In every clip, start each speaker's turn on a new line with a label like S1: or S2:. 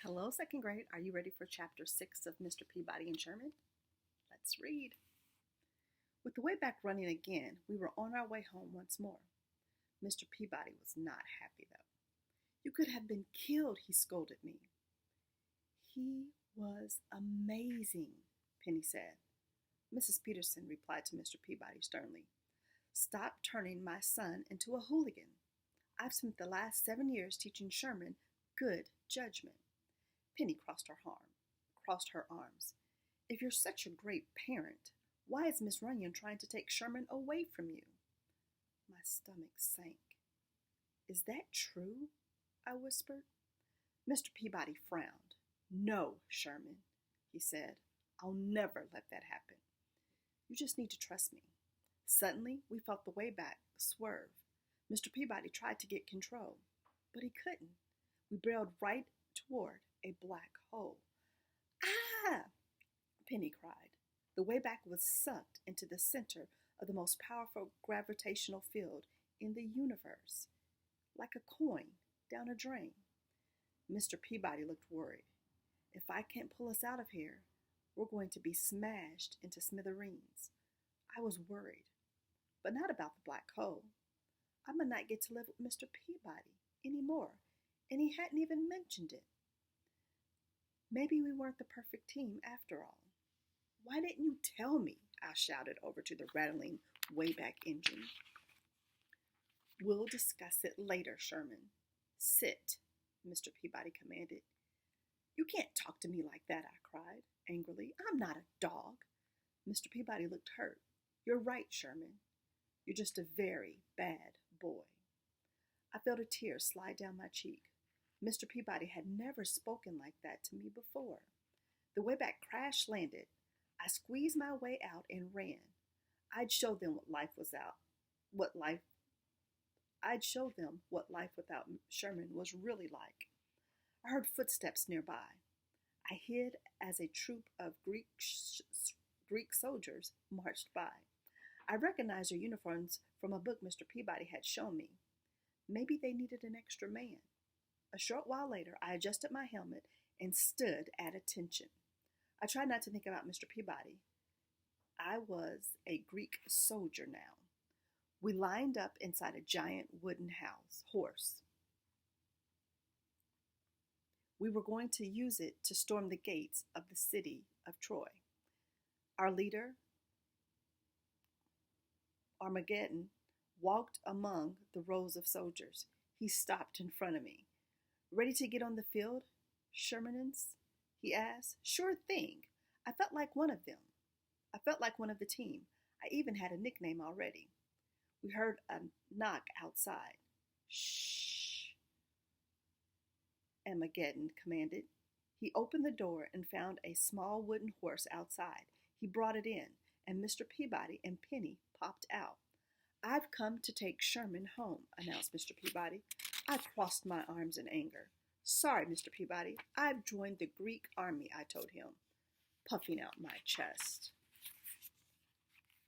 S1: Hello, second grade. Are you ready for chapter 6 of Mr. Peabody and Sherman? Let's read. With the way back running again, we were on our way home once more. Mr. Peabody was not happy, though. You could have been killed, he scolded me. He was amazing, Penny said. Mrs. Peterson replied to Mr. Peabody sternly. Stop turning my son into a hooligan. I've spent the last 7 years teaching Sherman good judgment. Penny crossed her arms. If you're such a great parent, why is Miss Runyon trying to take Sherman away from you? My stomach sank. Is that true? I whispered. Mr. Peabody frowned. No, Sherman, he said. I'll never let that happen. You just need to trust me. Suddenly, we felt the way back swerve. Mr. Peabody tried to get control, but he couldn't. We barreled right toward a black hole. Ah! Penny cried. The way back was sucked into the center of the most powerful gravitational field in the universe, like a coin down a drain. Mr. Peabody looked worried. If I can't pull us out of here, we're going to be smashed into smithereens. I was worried, but not about the black hole. I might not get to live with Mr. Peabody anymore, and he hadn't even mentioned it. Maybe we weren't the perfect team after all. Why didn't you tell me? I shouted over to the rattling Wayback engine. We'll discuss it later, Sherman. Sit, Mr. Peabody commanded. You can't talk to me like that, I cried angrily. I'm not a dog. Mr. Peabody looked hurt. You're right, Sherman. You're just a very bad boy. I felt a tear slide down my cheek. Mr. Peabody had never spoken like that to me before. The Wayback crash landed. I squeezed my way out and ran. I'd show them what life without Sherman was really like. I heard footsteps nearby. I hid as a troop of Greek soldiers marched by. I recognized their uniforms from a book Mr. Peabody had shown me. Maybe they needed an extra man. A short while later, I adjusted my helmet and stood at attention. I tried not to think about Mr. Peabody. I was a Greek soldier now. We lined up inside a giant wooden horse. We were going to use it to storm the gates of the city of Troy. Our leader, Armageddon, walked among the rows of soldiers. He stopped in front of me. Ready to get on the field, Shermanins? He asked. Sure thing. I felt like one of them. I felt like one of the team. I even had a nickname already. We heard a knock outside. Shh, Armageddon commanded. He opened the door and found a small wooden horse outside. He brought it in, and Mr. Peabody and Penny popped out. I've come to take Sherman home, announced Mr. Peabody. I crossed my arms in anger. Sorry, Mr. Peabody, I've joined the Greek army, I told him, puffing out my chest.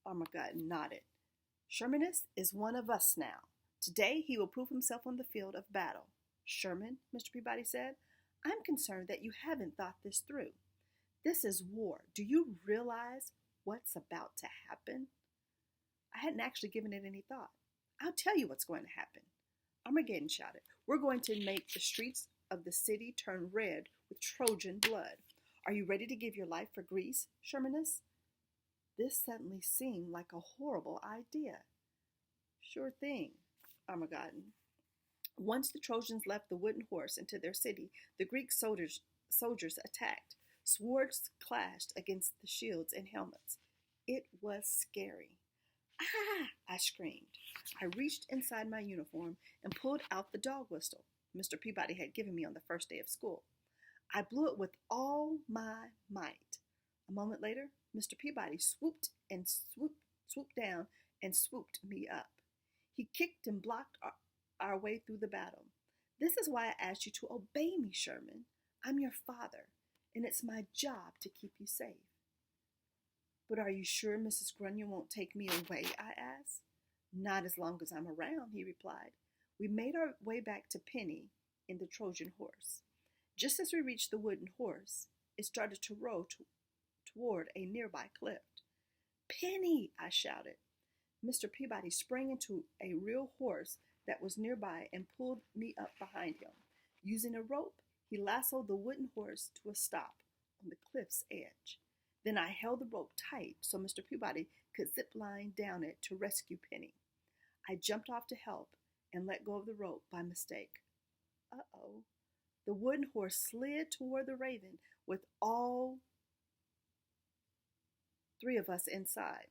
S1: Armageddon nodded. Shermanus is one of us now. Today he will prove himself on the field of battle. Sherman, Mr. Peabody said, I'm concerned that you haven't thought this through. This is war. Do you realize what's about to happen? I hadn't actually given it any thought. I'll tell you what's going to happen. Armageddon shouted. We're going to make the streets of the city turn red with Trojan blood. Are you ready to give your life for Greece, Shermanus? This suddenly seemed like a horrible idea. Sure thing, Armageddon. Once the Trojans left the wooden horse into their city, the Greek soldiers attacked. Swords clashed against the shields and helmets. It was scary. Ah! I screamed. I reached inside my uniform and pulled out the dog whistle Mr. Peabody had given me on the first day of school. I blew it with all my might. A moment later, Mr. Peabody swooped down and swooped me up. He kicked and blocked our way through the battle. This is why I asked you to obey me, Sherman. I'm your father, and it's my job to keep you safe. But are you sure Mrs. Grunion won't take me away? I asked. Not as long as I'm around, he replied. We made our way back to Penny in the Trojan horse. Just as we reached the wooden horse, it started to roll toward a nearby cliff. "Penny!" I shouted. Mr. Peabody sprang into a real horse that was nearby and pulled me up behind him. Using a rope, he lassoed the wooden horse to a stop on the cliff's edge. Then I held the rope tight so Mr. Peabody could zip line down it to rescue Penny. I jumped off to help and let go of the rope by mistake. Uh-oh. The wooden horse slid toward the Raven with all three of us inside.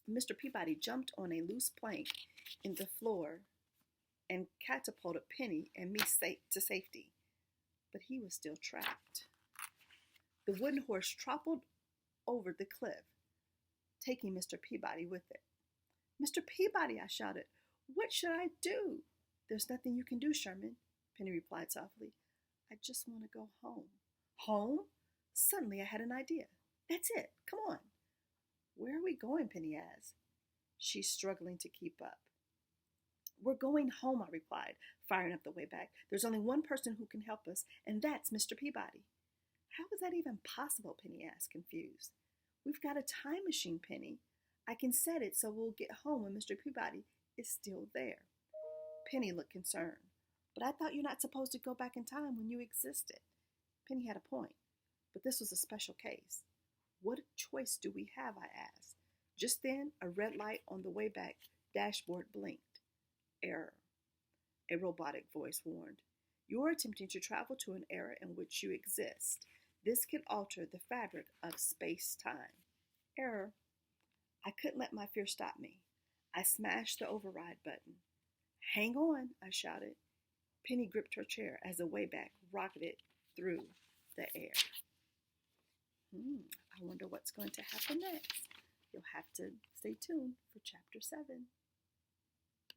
S1: Mr. Peabody jumped on a loose plank in the floor and catapulted Penny and me to safety. But he was still trapped. The wooden horse toppled over the cliff, taking Mr. Peabody with it. "Mr. Peabody," I shouted, "what should I do?" "There's nothing you can do, Sherman," Penny replied softly. "I just want to go home." "Home?" Suddenly I had an idea. "That's it. Come on." "Where are we going?" Penny asked. She's struggling to keep up. "We're going home," I replied, firing up the way back. "There's only one person who can help us, and that's Mr. Peabody." "How is that even possible?" Penny asked, confused. "We've got a time machine, Penny. I can set it so we'll get home when Mr. Peabody is still there." Penny looked concerned. "But I thought you're not supposed to go back in time when you existed." Penny had a point, but this was a special case. "What choice do we have?" I asked. Just then, a red light on the way back dashboard blinked. "Error," a robotic voice warned. "You're attempting to travel to an era in which you exist. This could alter the fabric of space-time." Error. I couldn't let my fear stop me. I smashed the override button. "Hang on," I shouted. Penny gripped her chair as the wayback rocketed through the air. I wonder what's going to happen next. You'll have to stay tuned for Chapter 7.